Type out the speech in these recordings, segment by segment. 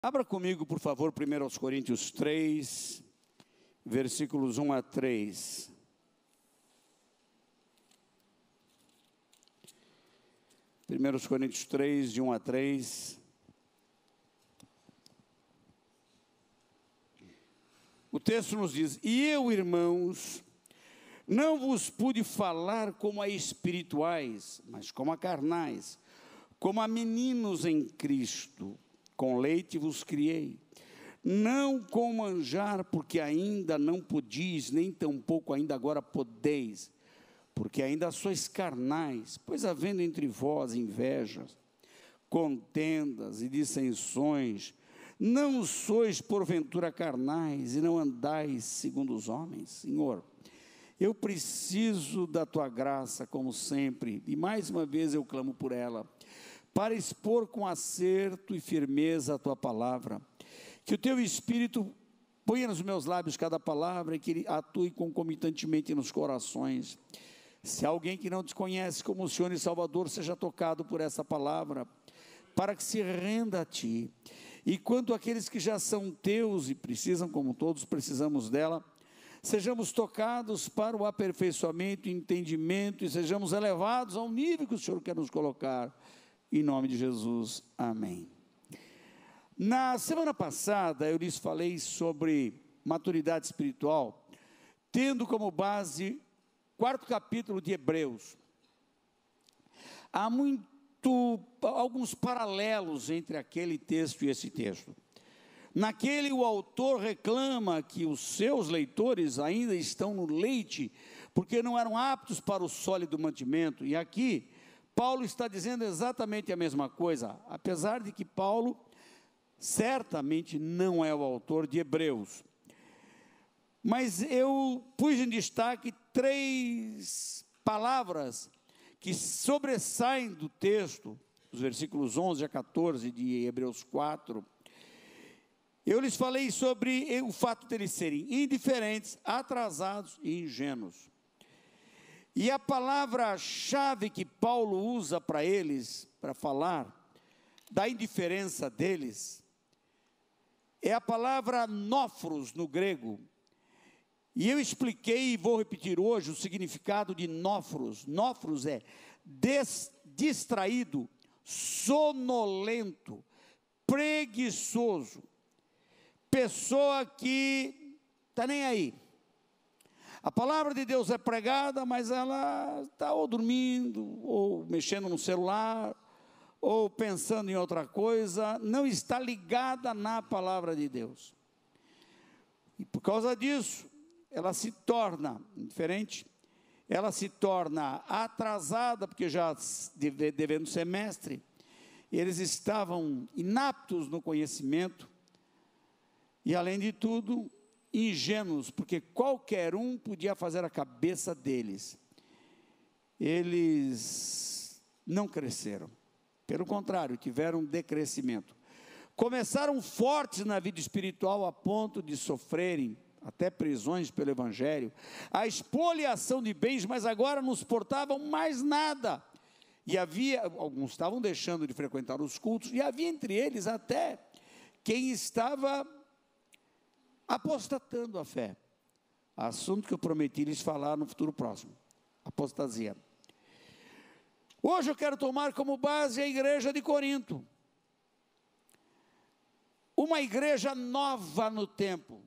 Abra comigo, por favor, 1 Coríntios 3, versículos 1 a 3. 1 Coríntios 3, de 1 a 3. O texto nos diz: E eu, irmãos, não vos pude falar como a espirituais, mas como a carnais, como a meninos em Cristo. Com leite vos criei, não com manjar, porque ainda não podis, nem tampouco ainda agora podeis, porque ainda sois carnais, pois havendo entre vós invejas, contendas e dissensões, não sois porventura carnais e não andais segundo os homens. Senhor, eu preciso da tua graça como sempre, e mais uma vez eu clamo por ela, para expor com acerto e firmeza a tua palavra, que o teu Espírito ponha nos meus lábios cada palavra e que ele atue concomitantemente nos corações. Se alguém que não te conhece como o Senhor e Salvador, seja tocado por essa palavra, para que se renda a ti. E quanto àqueles que já são teus e precisam, como todos precisamos dela, sejamos tocados para o aperfeiçoamento e entendimento, e sejamos elevados ao nível que o Senhor quer nos colocar. Em nome de Jesus, amém. Na semana passada eu lhes falei sobre maturidade espiritual, tendo como base o 4º capítulo de Hebreus. Há alguns paralelos entre aquele texto e esse texto. Naquele o autor reclama que os seus leitores ainda estão no leite, porque não eram aptos para o sólido mantimento, e aqui Paulo está dizendo exatamente a mesma coisa, apesar de que Paulo certamente não é o autor de Hebreus. Mas eu pus em destaque 3 palavras que sobressaem do texto, os versículos 11 a 14 de Hebreus 4. Eu lhes falei sobre o fato de eles serem indiferentes, atrasados e ingênuos. E a palavra-chave que Paulo usa para eles, para falar da indiferença deles, é a palavra nofros no grego. E eu expliquei e vou repetir hoje o significado de nofros. Nofros é distraído, sonolento, preguiçoso, pessoa que está nem aí. A palavra de Deus é pregada, mas ela está ou dormindo, ou mexendo no celular, ou pensando em outra coisa, não está ligada na palavra de Deus. E por causa disso, ela se torna indiferente, ela se torna atrasada, porque já devendo semestre, eles estavam inaptos no conhecimento, e além de tudo, ingênuos, porque qualquer um podia fazer a cabeça deles. Eles não cresceram, pelo contrário, tiveram decrescimento. Começaram fortes na vida espiritual a ponto de sofrerem até prisões pelo Evangelho, a expoliação de bens, mas agora não suportavam mais nada. E alguns estavam deixando de frequentar os cultos, e havia entre eles até quem estava apostatando a fé, assunto que eu prometi lhes falar no futuro próximo, apostasia. Hoje eu quero tomar como base a igreja de Corinto, uma igreja nova no tempo.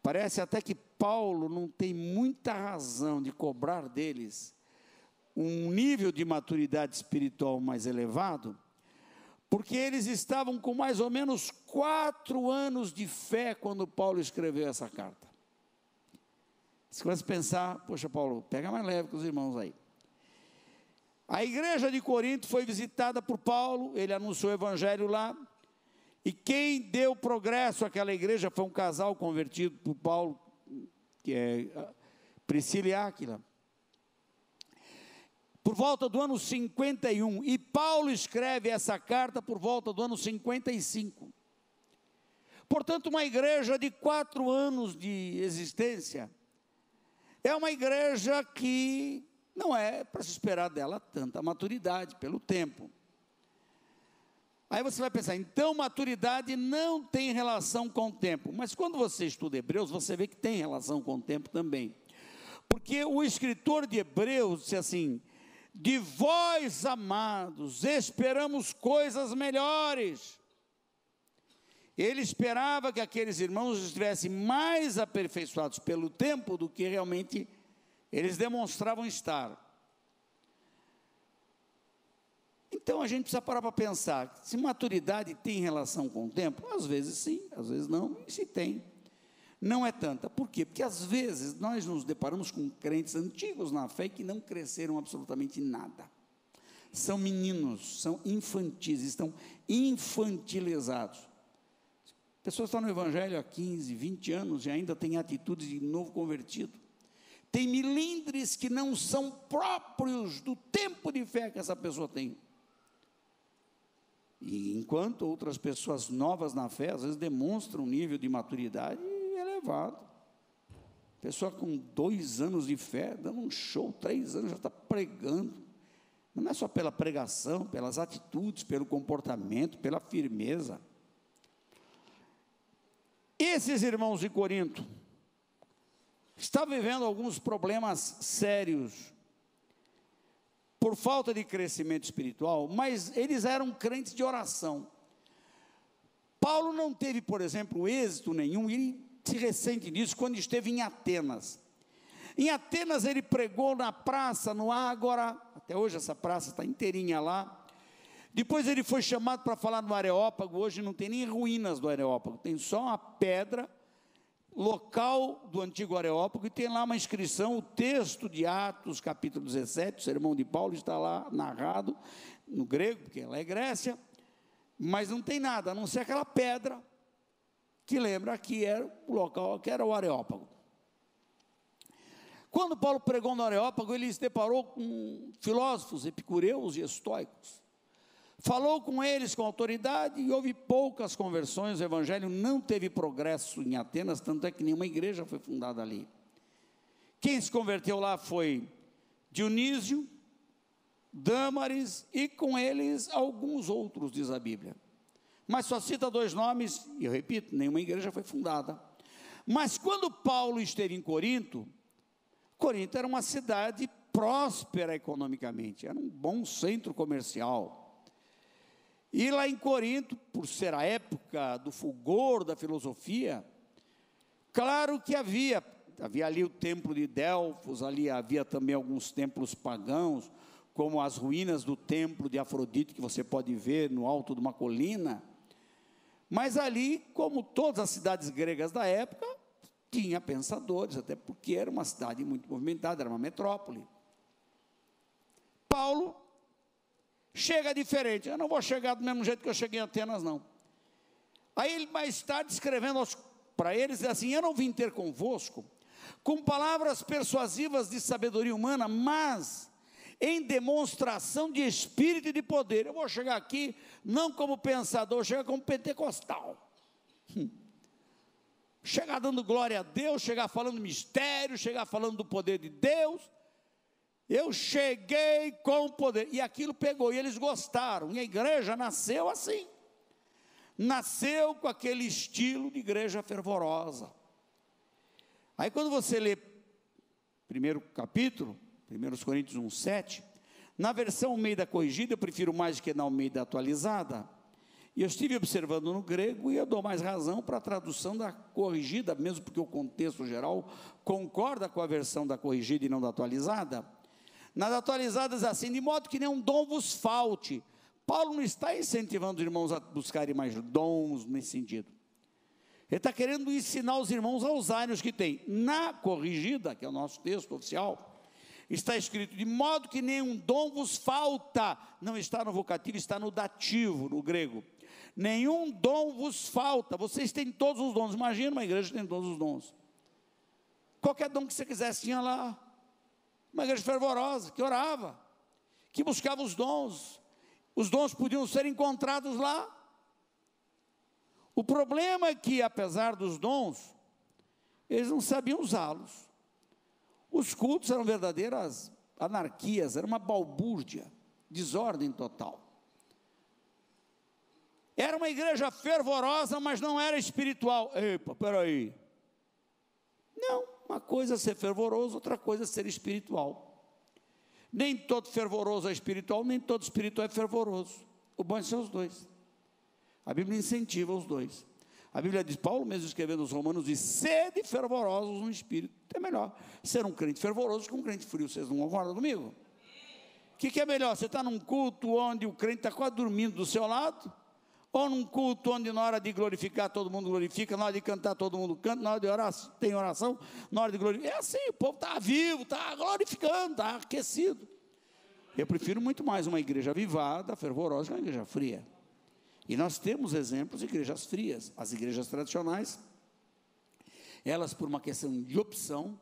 Parece até que Paulo não tem muita razão de cobrar deles um nível de maturidade espiritual mais elevado, porque eles estavam com mais ou menos 4 anos de fé quando Paulo escreveu essa carta. Você começa a pensar, poxa Paulo, pega mais leve com os irmãos aí. A igreja de Corinto foi visitada por Paulo, ele anunciou o evangelho lá, e quem deu progresso àquela igreja foi um casal convertido por Paulo, que é Priscila e Áquila, por volta do ano 51, e Paulo escreve essa carta por volta do ano 55. Portanto, uma igreja de 4 anos de existência, é uma igreja que não é para se esperar dela tanta maturidade pelo tempo. Aí você vai pensar, então maturidade não tem relação com o tempo. Mas quando você estuda Hebreus, você vê que tem relação com o tempo também. Porque o escritor de Hebreus disse assim: de vós, amados, esperamos coisas melhores. Ele esperava que aqueles irmãos estivessem mais aperfeiçoados pelo tempo do que realmente eles demonstravam estar. Então a gente precisa parar para pensar, se maturidade tem relação com o tempo? Às vezes sim, às vezes não, e se tem, não é tanta. Por quê? Porque às vezes nós nos deparamos com crentes antigos na fé que não cresceram absolutamente nada. São meninos, são infantis, estão infantilizados. Pessoas que estão no evangelho há 15, 20 anos e ainda têm atitudes de novo convertido. Tem milindres que não são próprios do tempo de fé que essa pessoa tem. E enquanto outras pessoas novas na fé, às vezes demonstram um nível de maturidade elevado. Pessoa com 2 anos de fé, dando um show, 3 anos, já está pregando. Não é só pela pregação, pelas atitudes, pelo comportamento, pela firmeza. Esses irmãos de Corinto estavam vivendo alguns problemas sérios, por falta de crescimento espiritual, mas eles eram crentes de oração. Paulo não teve, por exemplo, êxito nenhum, e ele se ressente disso quando esteve em Atenas. Em Atenas ele pregou na praça, no Ágora, até hoje essa praça está inteirinha lá. Depois ele foi chamado para falar no Areópago, hoje não tem nem ruínas do Areópago, tem só uma pedra, local do antigo Areópago, e tem lá uma inscrição, o texto de Atos, capítulo 17, o sermão de Paulo está lá narrado, no grego, porque lá é Grécia, mas não tem nada, a não ser aquela pedra, que lembra que era o local, que era o Areópago. Quando Paulo pregou no Areópago, ele se deparou com filósofos, epicureus e estoicos, falou com eles com autoridade e houve poucas conversões, o evangelho não teve progresso em Atenas, tanto é que nenhuma igreja foi fundada ali. Quem se converteu lá foi Dionísio, Dâmaris e com eles alguns outros, diz a Bíblia. Mas só cita 2 nomes, e eu repito, nenhuma igreja foi fundada. Mas quando Paulo esteve em Corinto, Corinto era uma cidade próspera economicamente, era um bom centro comercial. E lá em Corinto, por ser a época do fulgor da filosofia, claro que havia ali o templo de Delfos, ali havia também alguns templos pagãos, como as ruínas do templo de Afrodite, que você pode ver no alto de uma colina. Mas ali, como todas as cidades gregas da época, tinha pensadores, até porque era uma cidade muito movimentada, era uma metrópole. Paulo chega diferente, eu não vou chegar do mesmo jeito que eu cheguei em Atenas, não. Aí ele mais tarde escrevendo para eles, diz assim: eu não vim ter convosco com palavras persuasivas de sabedoria humana, mas em demonstração de espírito e de poder. Eu vou chegar aqui não como pensador, eu chegar como pentecostal. Chegar dando glória a Deus, chegar falando mistério, chegar falando do poder de Deus. Eu cheguei com o poder, e aquilo pegou, e eles gostaram, e a igreja nasceu assim, nasceu com aquele estilo de igreja fervorosa. Aí quando você lê primeiro capítulo, 1 Coríntios 1:7, na versão Almeida corrigida, eu prefiro mais do que na Almeida atualizada, e eu estive observando no grego, e eu dou mais razão para a tradução da corrigida, mesmo porque o contexto geral concorda com a versão da corrigida e não da atualizada. Nas atualizadas assim, de modo que nenhum dom vos falte. Paulo não está incentivando os irmãos a buscarem mais dons nesse sentido. Ele está querendo ensinar os irmãos a usarem os que têm. Na corrigida, que é o nosso texto oficial, está escrito: de modo que nenhum dom vos falta. Não está no vocativo, está no dativo, no grego. Nenhum dom vos falta. Vocês têm todos os dons. Imagina uma igreja que tem todos os dons. Qualquer dom que você quisesse tinha lá. Uma igreja fervorosa, que orava, que buscava os dons podiam ser encontrados lá. O problema é que, apesar dos dons, eles não sabiam usá-los. Os cultos eram verdadeiras anarquias, era uma balbúrdia, desordem total. Era uma igreja fervorosa, mas não era espiritual. Epa, peraí. Não, uma coisa é ser fervoroso, outra coisa é ser espiritual. Nem todo fervoroso é espiritual, nem todo espiritual é fervoroso. O bom é ser os dois. A Bíblia incentiva os dois. A Bíblia diz, Paulo mesmo escrevendo aos Romanos, diz, sede fervorosos no espírito. É melhor ser um crente fervoroso que um crente frio. Vocês não concordam comigo? O que é melhor? Você está num culto onde o crente está quase dormindo do seu lado? Ou num culto onde na hora de glorificar todo mundo glorifica, na hora de cantar todo mundo canta, na hora de orar tem oração, na hora de glorificar, é assim, o povo está vivo, está glorificando, está aquecido. Eu prefiro muito mais uma igreja avivada, fervorosa, que uma igreja fria. E nós temos exemplos de igrejas frias. As igrejas tradicionais, elas por uma questão de opção,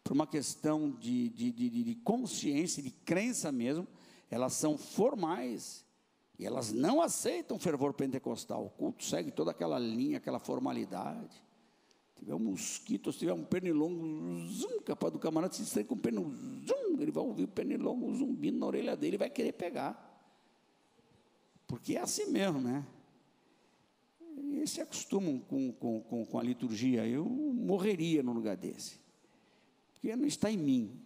por uma questão de consciência, de crença mesmo, elas são formais, e elas não aceitam fervor pentecostal. O culto segue toda aquela linha, aquela formalidade. Se tiver um mosquito, se tiver um pernilongo, capaz do camarada se distrair com um pernilongo, ele vai ouvir o pernilongo zumbindo na orelha dele e vai querer pegar. Porque é assim mesmo, né? Eles se acostumam com a liturgia. Eu morreria num lugar desse. Porque não está em mim.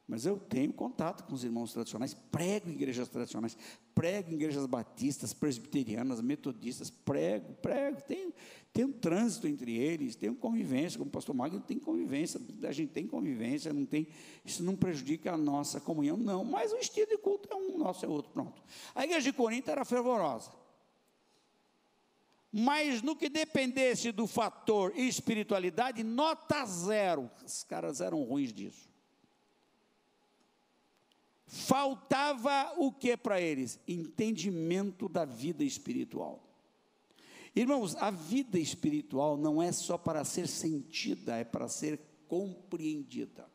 Mas eu tenho contato com os irmãos tradicionais, prego em igrejas tradicionais, prego em igrejas batistas, presbiterianas, metodistas, prego, tem um trânsito entre eles, tem convivência, como o pastor Magno tem convivência, a gente tem convivência, não tem, isso não prejudica a nossa comunhão, não, mas o estilo de culto é um, o nosso é outro, pronto. A igreja de Corinto era fervorosa, mas no que dependesse do fator espiritualidade, nota zero, os caras eram ruins disso. Faltava o que para eles? Entendimento da vida espiritual. Irmãos, a vida espiritual não é só para ser sentida, é para ser compreendida.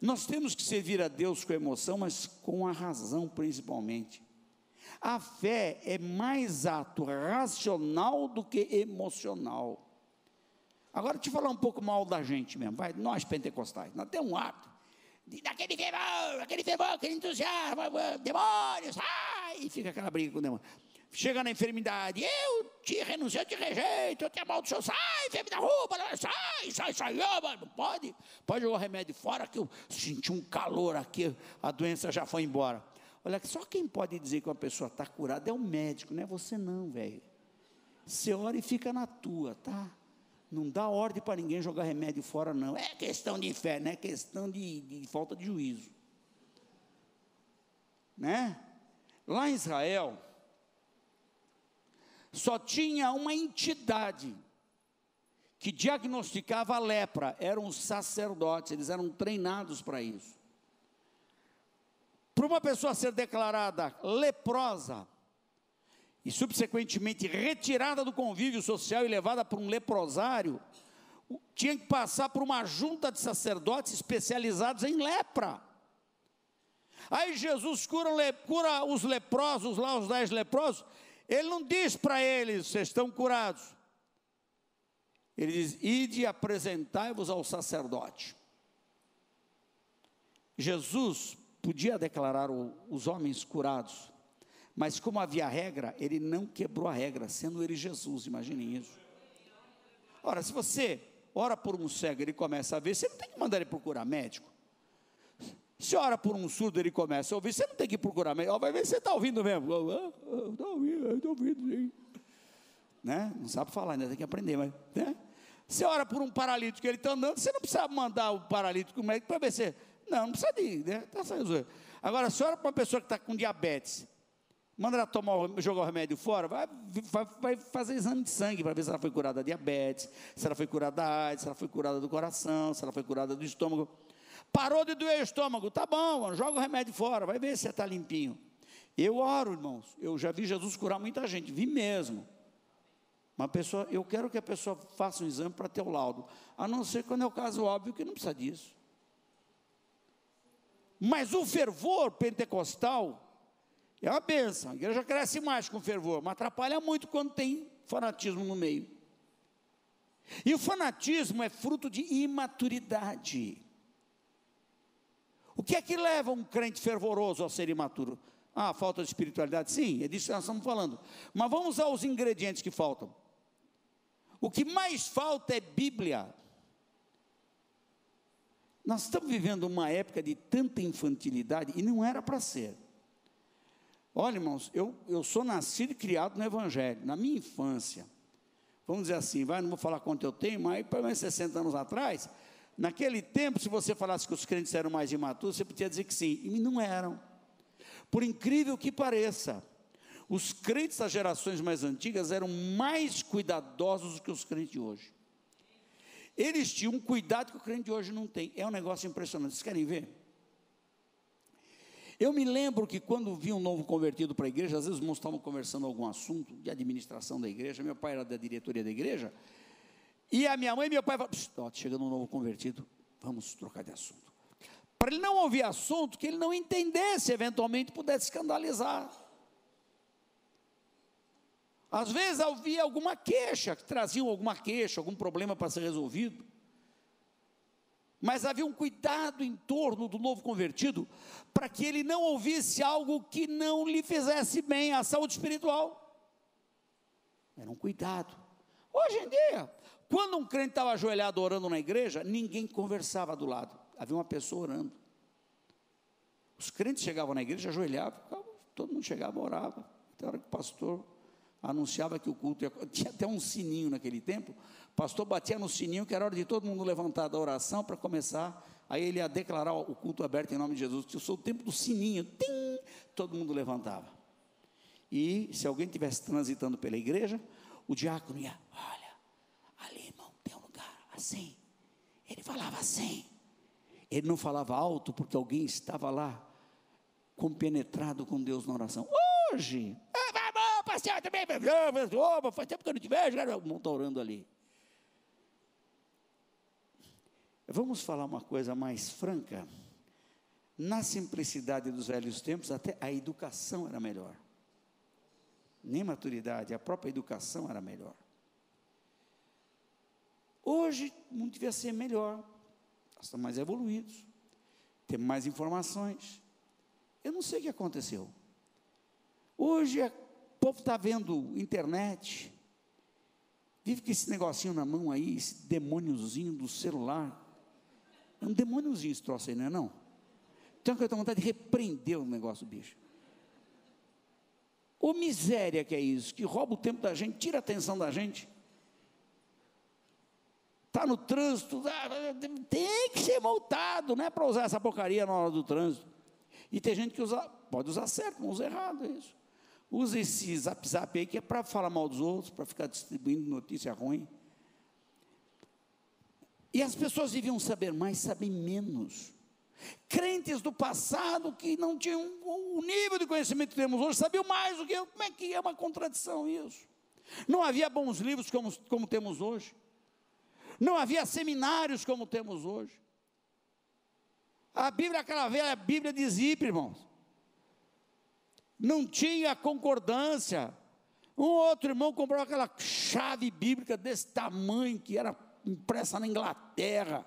Nós temos que servir a Deus com emoção, mas com a razão principalmente. A fé é mais ato racional do que emocional. Agora, deixa eu falar um pouco mal da gente mesmo, vai, nós pentecostais, nós temos um hábito. Aquele fervor, aquele entusiasmo, demônios, e fica aquela briga com o demônio. Chega na enfermidade, eu te renuncio, eu te rejeito, eu te amaldiçoo, sai, enferme da rua, sai, não pode jogar o remédio fora, que eu senti um calor aqui, a doença já foi embora. Olha, só quem pode dizer que uma pessoa está curada é o médico, não é você não, velho. Você ora e fica na tua, tá? Não dá ordem para ninguém jogar remédio fora, não. É questão de fé, não é questão de falta de juízo. Né? Lá em Israel, só tinha uma entidade que diagnosticava a lepra. Eram os sacerdotes, eles eram treinados para isso. Para uma pessoa ser declarada leprosa, e subsequentemente retirada do convívio social e levada para um leprosário, tinha que passar por uma junta de sacerdotes especializados em lepra. Aí Jesus cura os leprosos, lá os 10 leprosos, ele não diz para eles, vocês estão curados. Ele diz, ide e apresentai-vos ao sacerdote. Jesus podia declarar os homens curados, mas como havia regra, ele não quebrou a regra, sendo ele Jesus, imaginem isso. Ora, se você ora por um cego, ele começa a ver, você não tem que mandar ele procurar médico. Se ora por um surdo, ele começa a ouvir, você não tem que procurar médico. Vai ver se você está ouvindo mesmo. Estou ouvindo, sim. Né? Não sabe falar, ainda tem que aprender, mas... Né? Você ora por um paralítico, ele está andando, você não precisa mandar o paralítico médico para ver se... Não precisa de... Né? Agora, se ora para uma pessoa que está com diabetes, manda ela jogar o remédio fora, vai fazer exame de sangue para ver se ela foi curada da diabetes, se ela foi curada da AIDS, se ela foi curada do coração, se ela foi curada do estômago. Parou de doer o estômago, tá bom, joga o remédio fora, vai ver se você está limpinho. Eu oro, irmãos, eu já vi Jesus curar muita gente, vi mesmo. Uma pessoa, eu quero que a pessoa faça um exame para ter o laudo, a não ser quando é o caso óbvio que não precisa disso. Mas o fervor pentecostal é uma bênção, a igreja cresce mais com fervor, mas atrapalha muito quando tem fanatismo no meio. E o fanatismo é fruto de imaturidade. O que é que leva um crente fervoroso a ser imaturo? Ah, falta de espiritualidade? Sim, é disso que nós estamos falando. Mas vamos aos ingredientes que faltam. O que mais falta é Bíblia. Nós estamos vivendo uma época de tanta infantilidade, e não era para ser. Olha, irmãos, eu sou nascido e criado no Evangelho, na minha infância. Vamos dizer assim, não vou falar quanto eu tenho, mas pelo menos 60 anos atrás, naquele tempo, se você falasse que os crentes eram mais imaturos, você podia dizer que sim, e não eram. Por incrível que pareça, os crentes das gerações mais antigas eram mais cuidadosos do que os crentes de hoje. Eles tinham um cuidado que o crente de hoje não tem. É um negócio impressionante. Vocês querem ver? Eu me lembro que quando vi um novo convertido para a igreja, às vezes os irmãos estavam conversando algum assunto de administração da igreja, meu pai era da diretoria da igreja, e a minha mãe e meu pai falaram, chegando um novo convertido, vamos trocar de assunto. Para ele não ouvir assunto que ele não entendesse, eventualmente pudesse escandalizar. Às vezes havia alguma queixa, que traziam alguma queixa, algum problema para ser resolvido. Mas havia um cuidado em torno do novo convertido, para que ele não ouvisse algo que não lhe fizesse bem à saúde espiritual. Era um cuidado. Hoje em dia, quando um crente estava ajoelhado orando na igreja, ninguém conversava do lado. Havia uma pessoa orando. Os crentes chegavam na igreja, ajoelhavam, todo mundo chegava e orava. Até a hora que o pastor anunciava que o culto ia... Tinha até um sininho naquele tempo. O pastor batia no sininho, que era hora de todo mundo levantar da oração para começar. Aí ele ia declarar o culto aberto em nome de Jesus. Eu sou o tempo do sininho. Tim! Todo mundo levantava. E se alguém estivesse transitando pela igreja, o diácono ia, olha, ali, irmão, tem um lugar assim. Ele falava assim. Ele não falava alto porque alguém estava lá compenetrado com Deus na oração. Hoje, pastor, também, faz tempo que eu não te vejo, o irmão está orando ali. Vamos falar uma coisa mais franca. Na simplicidade dos velhos tempos, até a educação era melhor. Nem maturidade, a própria educação era melhor. Hoje, não devia ser melhor. Nós estamos mais evoluídos, temos mais informações. Eu não sei o que aconteceu. Hoje, o povo está vendo internet, vive com esse negocinho na mão aí, esse demôniozinho do celular. É um demôniozinho esse troço aí, não é não? Então eu tenho vontade de repreender o negócio, bicho. Ô miséria que é isso, que rouba o tempo da gente, tira a atenção da gente. Está no trânsito, tem que ser multado, não é para usar essa porcaria na hora do trânsito. E tem gente que usa, pode usar certo, não usa errado, é isso. Usa esse zap aí que é para falar mal dos outros, para ficar distribuindo notícia ruim. E as pessoas deviam saber mais, sabem menos. Crentes do passado que não tinham o nível de conhecimento que temos hoje, sabiam mais do que eu. Como é que é uma contradição isso? Não havia bons livros como temos hoje. Não havia seminários como temos hoje. A Bíblia, aquela velha Bíblia de Zip, irmãos. Não tinha concordância. Um outro irmão comprou aquela chave bíblica desse tamanho, que era impressa na Inglaterra.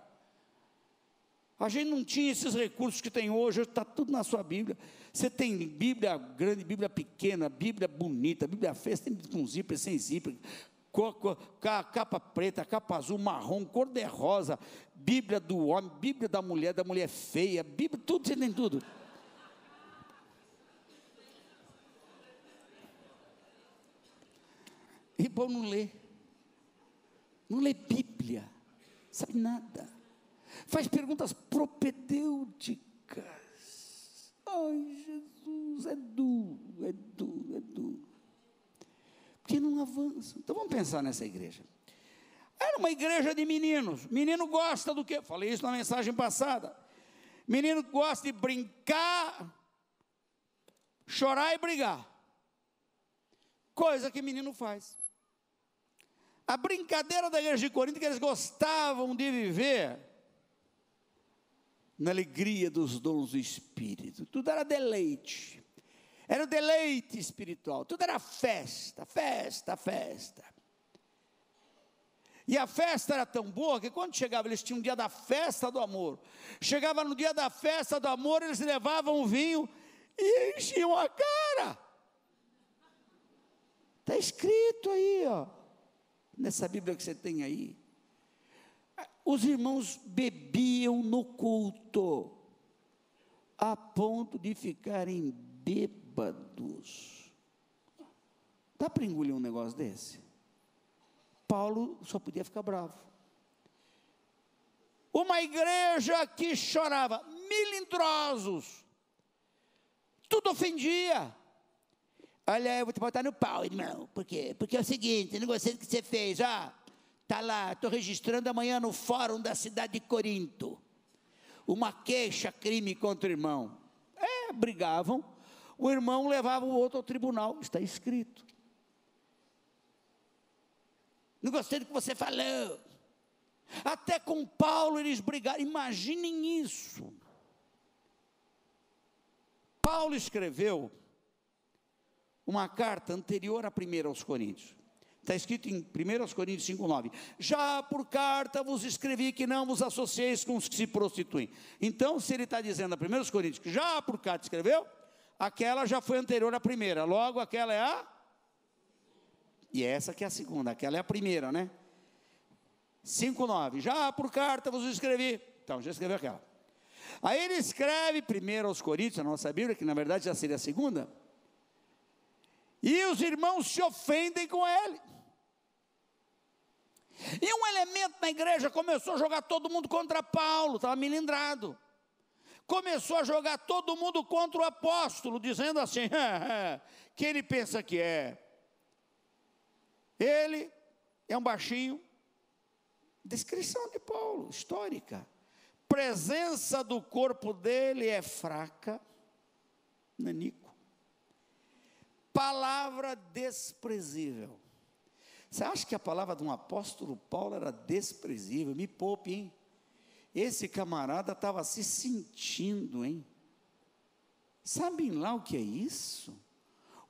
A gente não tinha esses recursos que tem hoje está tudo na sua Bíblia. Você tem Bíblia grande, Bíblia pequena, Bíblia bonita, Bíblia feia, você tem com zíper, sem zíper, capa preta, capa azul, marrom, cor de rosa, Bíblia do homem, Bíblia da mulher feia, Bíblia, tudo, você tem tudo. E o povo não lê Bíblia, sabe nada, faz perguntas propedêuticas. Ai, Jesus, é duro, porque não avança. Então vamos pensar nessa igreja. Era uma igreja de meninos. Menino gosta do quê? Falei isso na mensagem passada. Menino gosta de brincar, chorar e brigar, coisa que menino faz. A brincadeira da igreja de Corinto, que eles gostavam de viver na alegria dos dons do Espírito. Tudo era deleite. Era o deleite espiritual. Tudo era festa. E a festa era tão boa que quando chegava, eles tinham um dia da festa do amor. Chegava no dia da festa do amor, eles levavam o vinho e enchiam a cara. Está escrito aí, ó, nessa Bíblia que você tem aí. Os irmãos bebiam no culto, a ponto de ficarem bêbados. Dá para engolir um negócio desse? Paulo só podia ficar bravo. Uma igreja que chorava, melindrosos, tudo ofendia. Olha, eu vou te botar no pau, irmão, porque é o seguinte, eu não gostei do que você fez, está lá, estou registrando amanhã no fórum da cidade de Corinto, uma queixa-crime contra o irmão. Brigavam, o irmão levava o outro ao tribunal, está escrito. Não gostei do que você falou. Até com Paulo eles brigaram, imaginem isso. Paulo escreveu uma carta anterior à primeira aos Coríntios. Está escrito em 1 Coríntios 5,9. Já por carta vos escrevi que não vos associeis com os que se prostituem. Então, se ele está dizendo a 1 Coríntios que já por carta escreveu, aquela já foi anterior à primeira. Logo, aquela é a... E essa que é a segunda, aquela é a primeira, né? 5,9. Já por carta vos escrevi. Então, já escreveu aquela. Aí ele escreve 1 aos Coríntios, a nossa Bíblia, que na verdade já seria a segunda. E os irmãos se ofendem com ele. E um elemento na igreja começou a jogar todo mundo contra Paulo, estava melindrado. Começou a jogar todo mundo contra o apóstolo, dizendo assim, que ele pensa que é. Ele é um baixinho. Descrição de Paulo, histórica. Presença do corpo dele é fraca, nanico. Palavra desprezível. Você acha que a palavra de um apóstolo Paulo era desprezível? Me poupe, hein? Esse camarada estava se sentindo, hein? Sabem lá o que é isso?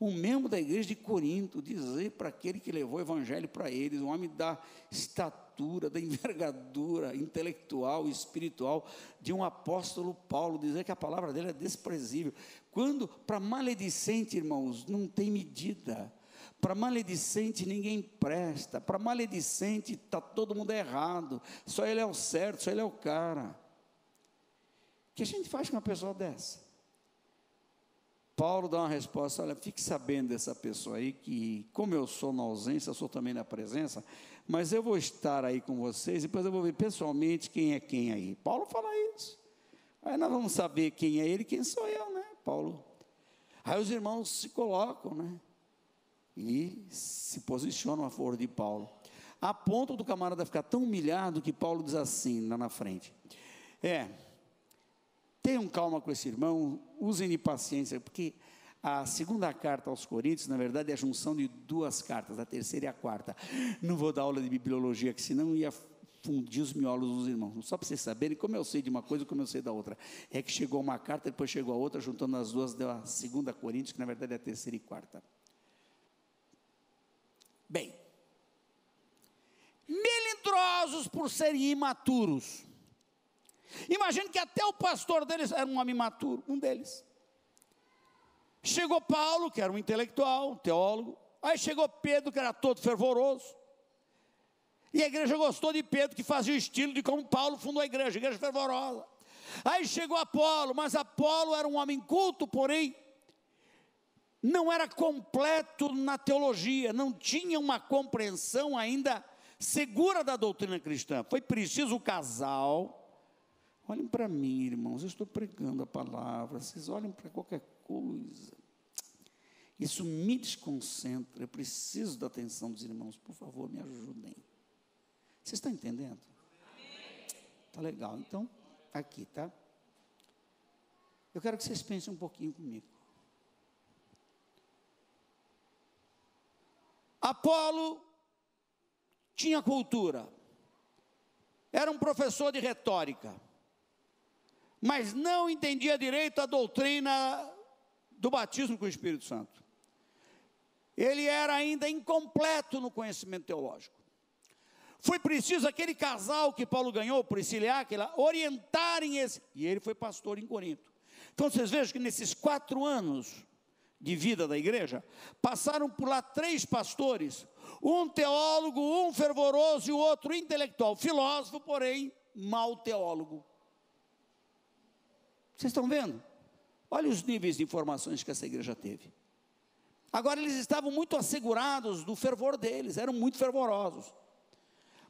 Um membro da igreja de Corinto dizer para aquele que levou o evangelho para eles, um homem da estatura, da envergadura intelectual e espiritual de um apóstolo Paulo, dizer que a palavra dele é desprezível. Quando, para maledicente, irmãos, não tem medida. Para maledicente ninguém presta. Para maledicente está todo mundo errado. Só ele é o certo, só ele é o cara. O que a gente faz com uma pessoa dessa? Paulo dá uma resposta, olha, fique sabendo dessa pessoa aí, que como eu sou na ausência, eu sou também na presença, mas eu vou estar aí com vocês, e depois eu vou ver pessoalmente quem é quem aí. Paulo fala isso. Aí nós vamos saber quem é ele e quem sou eu, né, Paulo? Aí os irmãos se colocam, né, e se posicionam a favor de Paulo, a ponto do camarada ficar tão humilhado que Paulo diz assim, lá na frente, tenham calma com esse irmão, usem de paciência, porque a segunda carta aos Coríntios, na verdade, é a junção de duas cartas, a terceira e a quarta. Não vou dar aula de bibliologia, que senão ia fundir os miolos dos irmãos. Só para vocês saberem como eu sei de uma coisa e como eu sei da outra. É que chegou uma carta, depois chegou a outra, juntando as duas, deu a segunda Coríntios, que na verdade é a terceira e quarta. Bem, melindrosos por serem imaturos. Imagine que até o pastor deles era um homem imaturo, um deles. Chegou Paulo, que era um intelectual, um teólogo. Aí chegou Pedro, que era todo fervoroso. E a igreja gostou de Pedro, que fazia o estilo de como Paulo fundou a igreja fervorosa. Aí chegou Apolo, mas Apolo era um homem culto, porém não era completo na teologia, não tinha uma compreensão ainda segura da doutrina cristã. Foi preciso o casal. Olhem para mim, irmãos, eu estou pregando a palavra, vocês olhem para qualquer coisa. Isso me desconcentra, eu preciso da atenção dos irmãos, por favor, me ajudem. Vocês estão entendendo? Tá legal, então, aqui, tá? Eu quero que vocês pensem um pouquinho comigo. Apolo tinha cultura, era um professor de retórica, mas não entendia direito a doutrina do batismo com o Espírito Santo. Ele era ainda incompleto no conhecimento teológico. Foi preciso aquele casal que Paulo ganhou, Priscila e Áquila, orientarem esse, e ele foi pastor em Corinto, Então vocês vejam que nesses 4 anos de vida da igreja, passaram por lá 3 pastores, um teólogo, um fervoroso e o outro intelectual, filósofo, porém, mau teólogo. Vocês estão vendo? Olha os níveis de informações que essa igreja teve. Agora eles estavam muito assegurados do fervor deles, eram muito fervorosos,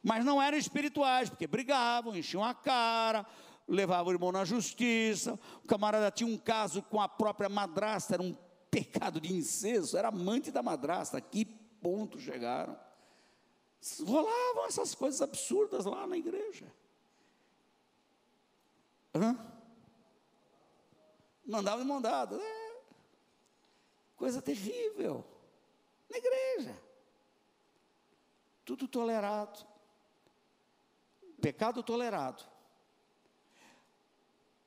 mas não eram espirituais, porque brigavam, enchiam a cara, levavam o irmão na justiça. O camarada tinha um caso com a própria madrasta, era um pecado de incesto, era amante da madrasta. Que ponto chegaram? Rolavam essas coisas absurdas lá na igreja. Mandavam de mandado. Coisa terrível na igreja. Tudo tolerado. Pecado tolerado.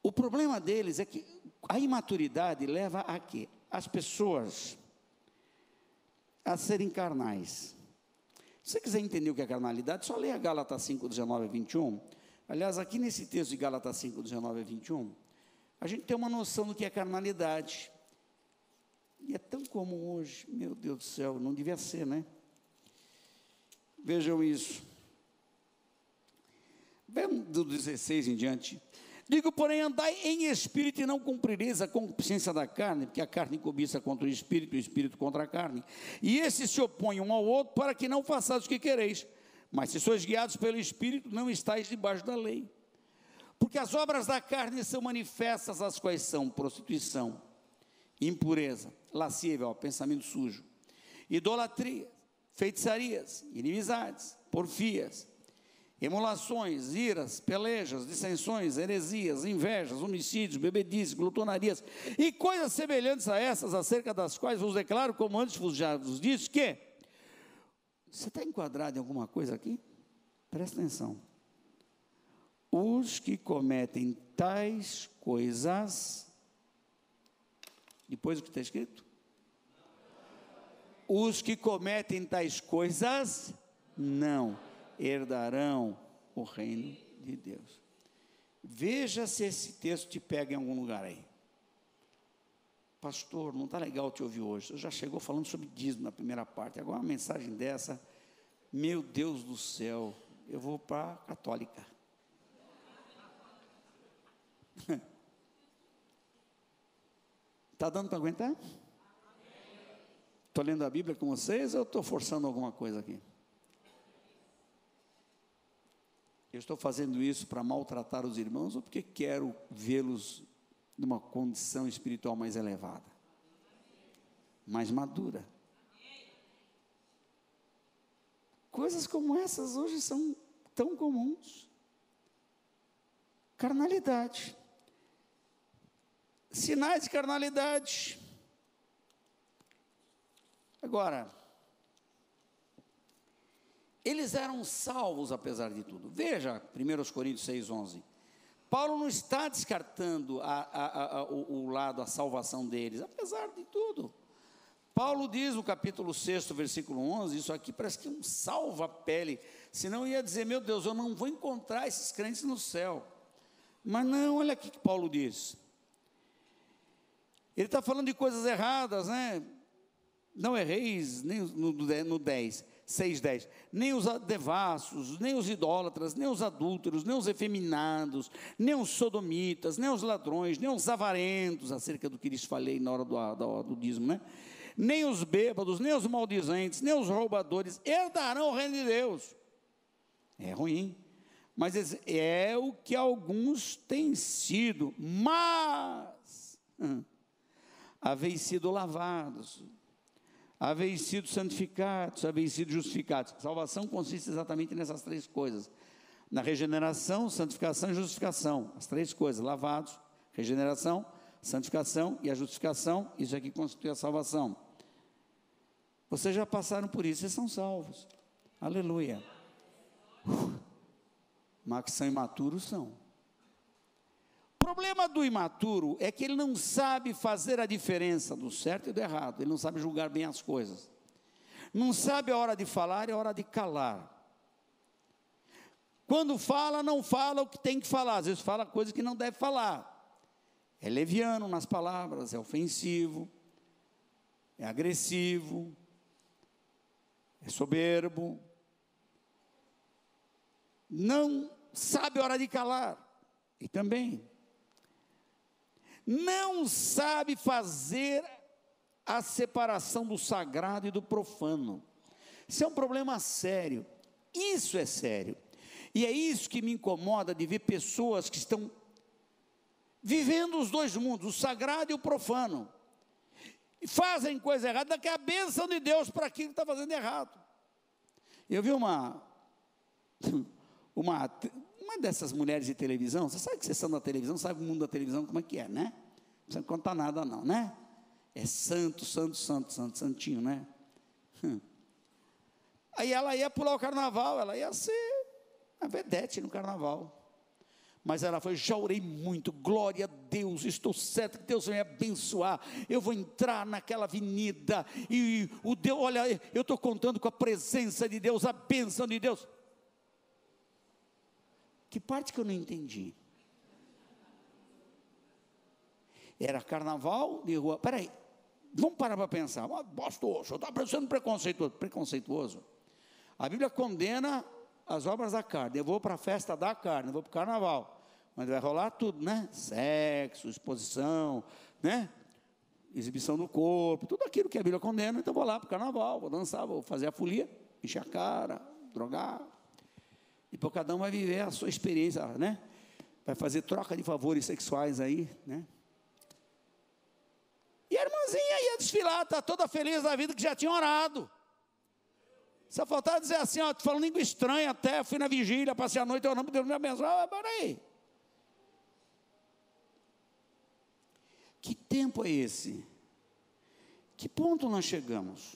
O problema deles é que a imaturidade leva a quê? As pessoas a serem carnais. Se você quiser entender o que é carnalidade, só leia Gálatas 5, 19 a 21. Aliás, aqui nesse texto de Gálatas 5, 19 a 21, a gente tem uma noção do que é carnalidade. E é tão comum hoje, meu Deus do céu, não devia ser, né? Vejam isso. Vem do 16 em diante. Digo, porém, andai em espírito e não cumprireis a concupiscência da carne, porque a carne cobiça contra o espírito contra a carne. E esses se opõem um ao outro para que não façais o que quereis. Mas se sois guiados pelo espírito, não estáis debaixo da lei. Porque as obras da carne são manifestas, as quais são prostituição, impureza, lascívia, pensamento sujo, idolatria, feitiçarias, inimizades, porfias, emulações, iras, pelejas, dissensões, heresias, invejas, homicídios, bebedices, glutonarias e coisas semelhantes a essas, acerca das quais vos declaro, como antes já vos disse, que você está enquadrado em alguma coisa aqui? Presta atenção. Os que cometem tais coisas, depois o que está escrito? Os que cometem tais coisas não herdarão o reino de Deus. Veja se esse texto te pega em algum lugar aí. Pastor, não está legal te ouvir hoje. Você já chegou falando sobre dízimo na primeira parte. Agora uma mensagem dessa, meu Deus do céu, eu vou para a católica. Está dando para aguentar? Estou lendo a Bíblia com vocês ou estou forçando alguma coisa aqui? Eu estou fazendo isso para maltratar os irmãos ou porque quero vê-los numa condição espiritual mais elevada, mais madura? Coisas como essas hoje são tão comuns. Carnalidade. Sinais de carnalidade. Agora, eles eram salvos apesar de tudo. Veja 1 Coríntios 6,11. Paulo não está descartando o lado, a salvação deles, apesar de tudo. Paulo diz no capítulo 6, versículo 11, isso aqui parece que um salva-pele, senão ia dizer, meu Deus, eu não vou encontrar esses crentes no céu. Mas não, olha aqui que Paulo diz. Ele está falando de coisas erradas, né? Não erreis, nem no 10, 6:10, nem os devassos, nem os idólatras, nem os adúlteros, nem os efeminados, nem os sodomitas, nem os ladrões, nem os avarentos, acerca do que lhes falei na hora do dízimo, né? Nem os bêbados, nem os maldizentes, nem os roubadores herdarão o reino de Deus. É ruim, mas é o que alguns têm sido, mas haveis sido lavados, haveis sido santificados, haveis sido justificados. Salvação consiste exatamente nessas 3 coisas: na regeneração, santificação e justificação. As 3 coisas: lavados, regeneração, santificação e a justificação. Isso aqui constitui a salvação. Vocês já passaram por isso, vocês são salvos. Aleluia. Mas que são imaturos, são. O problema do imaturo é que ele não sabe fazer a diferença do certo e do errado. Ele não sabe julgar bem as coisas. Não sabe a hora de falar e a hora de calar. Quando fala, não fala o que tem que falar. Às vezes fala coisas que não deve falar. é leviano nas palavras, é ofensivo, é agressivo, é soberbo, não sabe a hora de calar, e também não sabe fazer a separação do sagrado e do profano. Isso é um problema sério, isso é sério, e é isso que me incomoda de ver pessoas que estão vivendo os dois mundos, o sagrado e o profano, e fazem coisa errada, daqui a bênção de Deus para aquilo que está fazendo errado. Eu vi uma dessas mulheres de televisão, você sabe que vocês são da televisão, sabe o mundo da televisão como é que é, né? Não precisa contar nada não, né? É santinho, né? Aí ela ia pular o carnaval, ela ia ser a vedete no carnaval. Mas ela foi, já orei muito, glória a Deus, estou certo que Deus vai me abençoar, eu vou entrar naquela avenida, e o Deus, olha, eu estou contando com a presença de Deus, a bênção de Deus. Que parte que eu não entendi? Era carnaval de rua, peraí, vamos parar para pensar, pastor, o senhor está parecendo preconceituoso. A Bíblia condena as obras da carne. Eu vou para a festa da carne, eu vou para o carnaval, mas vai rolar tudo, né? Sexo, exposição, né? Exibição do corpo, tudo aquilo que a Bíblia condena. Então vou lá para o carnaval, vou dançar, vou fazer a folia, encher a cara, drogar, e por cada um vai viver a sua experiência, né? Vai fazer troca de favores sexuais aí, né? E a irmãzinha ia desfilar, está toda feliz da vida, que já tinha orado. Só faltava dizer assim, ó, falando língua estranha até, fui na vigília, passei a noite, orando, Deus me abençoe, peraí. Que tempo é esse? Que ponto nós chegamos?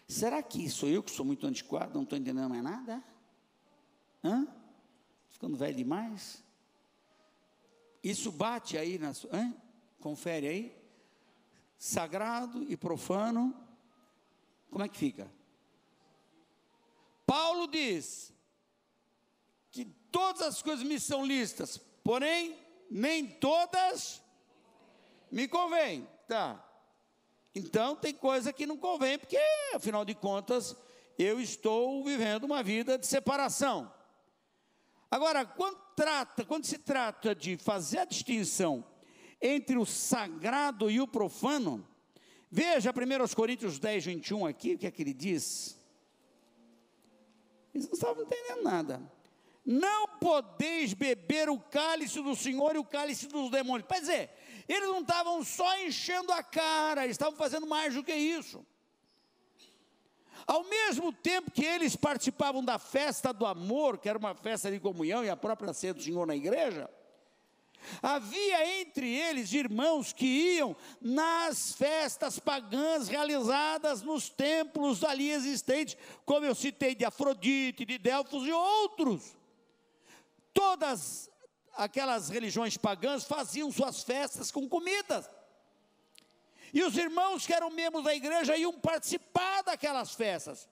Será que sou eu que sou muito antiquado, não estou entendendo mais nada? Ficando velho demais? Isso bate aí, confere aí, sagrado e profano, como é que fica? Paulo diz que todas as coisas me são lícitas, porém, nem todas me convêm. Tá. Então, tem coisa que não convém, porque, afinal de contas, eu estou vivendo uma vida de separação. Agora, quando se trata de fazer a distinção entre o sagrado e o profano, veja 1 Coríntios 10, 21 aqui, o que é que ele diz? Eles não estavam entendendo nada. Não podeis beber o cálice do Senhor e o cálice dos demônios. Quer dizer, eles não estavam só enchendo a cara, eles estavam fazendo mais do que isso. Ao mesmo tempo que eles participavam da festa do amor, que era uma festa de comunhão e a própria ceia do Senhor na igreja, havia entre eles irmãos que iam nas festas pagãs realizadas nos templos ali existentes, como eu citei, de Afrodite, de Delfos e outros. Todas aquelas religiões pagãs faziam suas festas com comidas. E os irmãos que eram membros da igreja iam participar daquelas festas,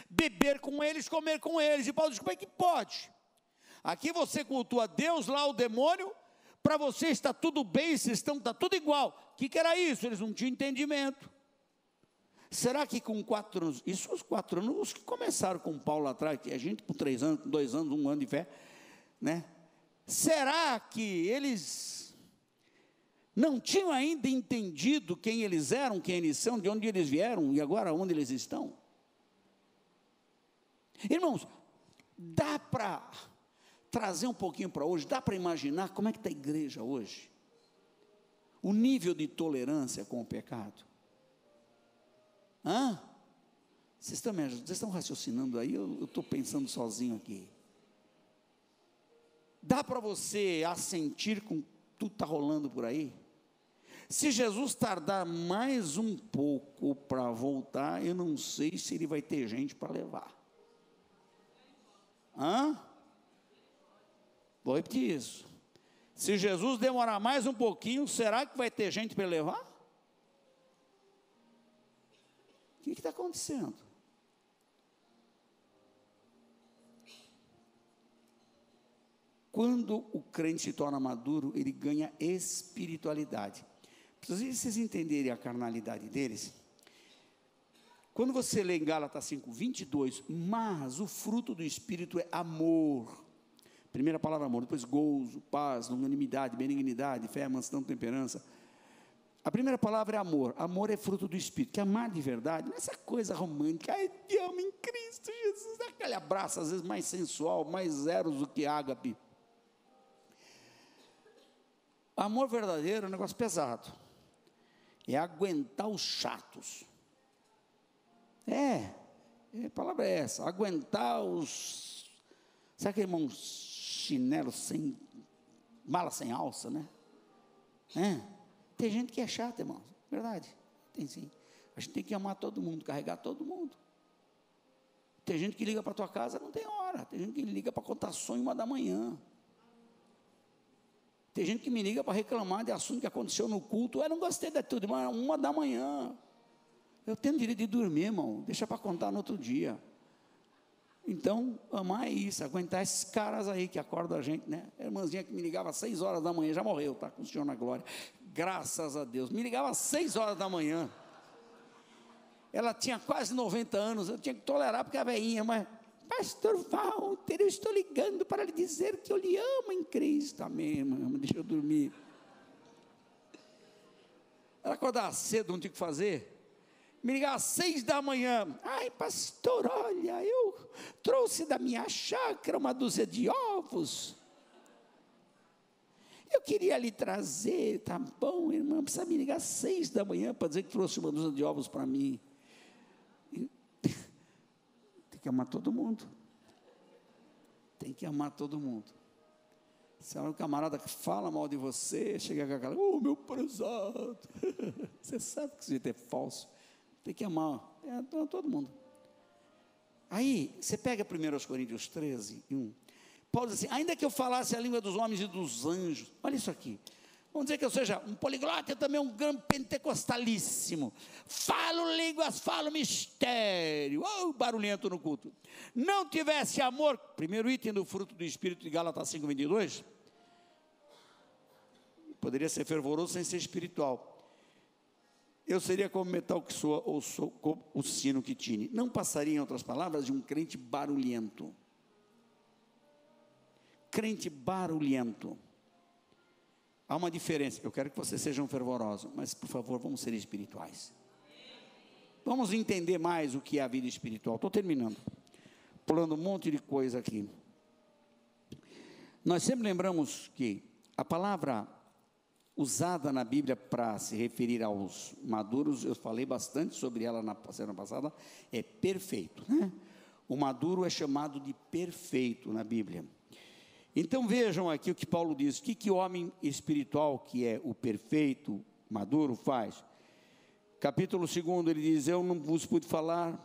beber com eles, comer com eles. E Paulo diz, como é que pode? Aqui você cultua Deus, lá o demônio. Para vocês está tudo bem, está tudo igual. O que era isso? Eles não tinham entendimento. Será que com 4 anos, isso os 4 anos, os que começaram com Paulo lá atrás, que a gente com 3 anos, com 2 anos, 1 ano de fé, né? Será que eles não tinham ainda entendido quem eles eram, quem eles são, de onde eles vieram e agora onde eles estão? Irmãos, dá para trazer um pouquinho para hoje, dá para imaginar como é que está a igreja hoje? O nível de tolerância com o pecado. Vocês estão raciocinando aí, eu estou pensando sozinho aqui. Dá para você assentir com tudo que está rolando por aí? Se Jesus tardar mais um pouco para voltar, eu não sei se ele vai ter gente para levar. Vou repetir isso. Se Jesus demorar mais um pouquinho, será que vai ter gente para levar? O que está acontecendo? quando o crente se torna maduro, ele ganha espiritualidade. Para vocês entenderem a carnalidade deles, quando você lê em Gálatas 5:22, mas o fruto do Espírito é amor. Primeira palavra amor, depois gozo, paz, longanimidade, benignidade, fé, mansidão, temperança. A primeira palavra é amor. Amor é fruto do Espírito. Que amar de verdade não é essa coisa romântica. Ai, te amo em Cristo Jesus. É aquele abraço, às vezes, mais sensual, mais eros do que ágape. Amor verdadeiro é um negócio pesado. É aguentar os chatos. A palavra é essa. Aguentar os... Sabe aquele irmão chinelo sem... mala sem alça, né? Tem gente que é chata, irmão. Verdade. Tem sim. A gente tem que amar todo mundo, carregar todo mundo. Tem gente que liga para a tua casa, não tem hora. Tem gente que liga para contar sonho 1 da manhã. Tem gente que me liga para reclamar de assunto que aconteceu no culto. Eu não gostei de tudo, mas 1 da manhã. Eu tenho direito de dormir, irmão. Deixa para contar no outro dia. Então, amar é isso, aguentar esses caras aí que acordam a gente, né? A irmãzinha que me ligava às 6 horas da manhã, já morreu, tá com o Senhor na glória. Graças a Deus. Me ligava às 6 horas da manhã. Ela tinha quase 90 anos, eu tinha que tolerar porque é velhinha, mas... Pastor Walter, eu estou ligando para lhe dizer que eu lhe amo em Cristo. Amém, irmão, deixa eu dormir. Ela acordava cedo, não tinha o que fazer. Me ligava às 6 da manhã. Ai, pastor, olha, eu trouxe da minha chácara 1 dúzia de ovos. Eu queria lhe trazer, tá bom, irmã? Precisa me ligar às 6 da manhã para dizer que trouxe 1 dúzia de ovos para mim. Tem que amar todo mundo. Tem que amar todo mundo. Se é um camarada que fala mal de você, chega com aquela, meu prezado. Você sabe que isso é falso. Tem que amar todo mundo. Aí, você pega 1 Coríntios 13:1. Paulo diz assim, ainda que eu falasse a língua dos homens e dos anjos, olha isso aqui, vamos dizer que eu seja um poliglota, eu também um grande pentecostalíssimo, falo línguas, falo mistério, barulhento no culto, não tivesse amor, primeiro item do fruto do Espírito de Gálatas 5:22, poderia ser fervoroso sem ser espiritual, eu seria como metal que soa, ou sou como o sino que tine, não passaria em outras palavras de um crente barulhento. Crente barulhento. Há uma diferença. Eu quero que vocês sejam fervorosos, mas por favor, vamos ser espirituais. Vamos entender mais o que é a vida espiritual. Estou terminando. Pulando um monte de coisa aqui. Nós sempre lembramos que a palavra usada na Bíblia para se referir aos maduros, eu falei bastante sobre ela na semana passada, é perfeito, né? O maduro é chamado de perfeito na Bíblia. Então vejam aqui o que Paulo diz, o que o homem espiritual, que é o perfeito, maduro, faz. Capítulo 2, ele diz, eu não vos pude falar,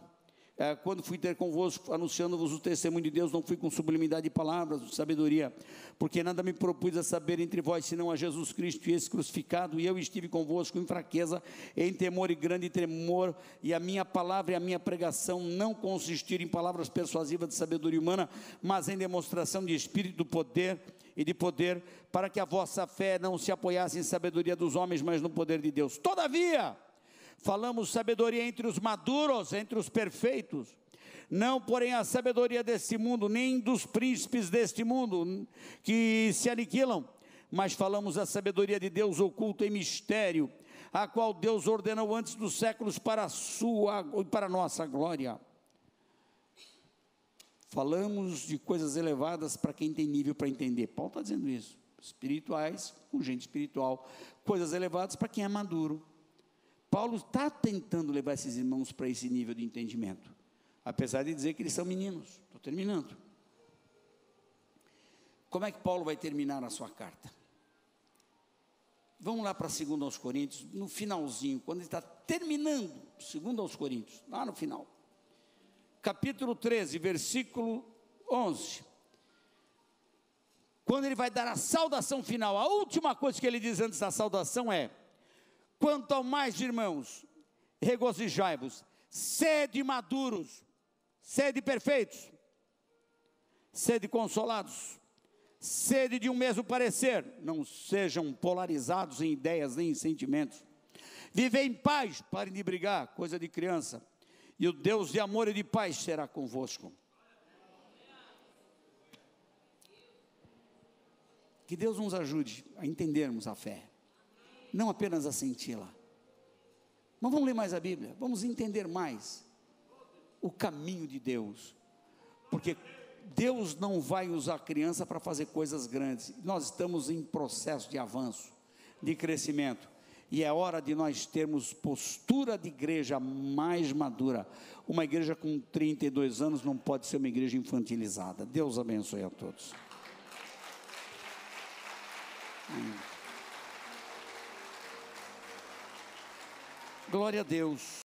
quando fui ter convosco, anunciando-vos o testemunho de Deus, não fui com sublimidade de palavras, de sabedoria, porque nada me propus a saber entre vós, senão a Jesus Cristo e esse crucificado, e eu estive convosco em fraqueza, em temor e grande tremor, e a minha palavra e a minha pregação não consistiram em palavras persuasivas de sabedoria humana, mas em demonstração de espírito do poder e de poder, para que a vossa fé não se apoiasse em sabedoria dos homens, mas no poder de Deus. Todavia, falamos sabedoria entre os maduros, entre os perfeitos, não porém a sabedoria deste mundo, nem dos príncipes deste mundo, que se aniquilam, mas falamos a sabedoria de Deus oculta em mistério, a qual Deus ordenou antes dos séculos para a nossa glória. Falamos de coisas elevadas para quem tem nível para entender. Paulo está dizendo isso, espirituais, com gente espiritual, coisas elevadas para quem é maduro. Paulo está tentando levar esses irmãos para esse nível de entendimento, apesar de dizer que eles são meninos. Estou terminando. Como é que Paulo vai terminar a sua carta? Vamos lá para 2 aos Coríntios, no finalzinho, quando ele está terminando, 2 aos Coríntios, lá no final. Capítulo 13, versículo 11. Quando ele vai dar a saudação final, a última coisa que ele diz antes da saudação é: quanto ao mais, irmãos, regozijai-vos, sede maduros, sede perfeitos, sede consolados, sede de um mesmo parecer, não sejam polarizados em ideias nem em sentimentos. Vivei em paz, parem de brigar, coisa de criança, e o Deus de amor e de paz será convosco. Que Deus nos ajude a entendermos a fé, não apenas a senti-la. Não vamos ler mais a Bíblia, vamos entender mais o caminho de Deus, porque Deus não vai usar a criança para fazer coisas grandes. Nós estamos em processo de avanço, de crescimento, e é hora de nós termos postura de igreja mais madura. Uma igreja com 32 anos não pode ser uma igreja infantilizada. Deus abençoe a todos. Glória a Deus.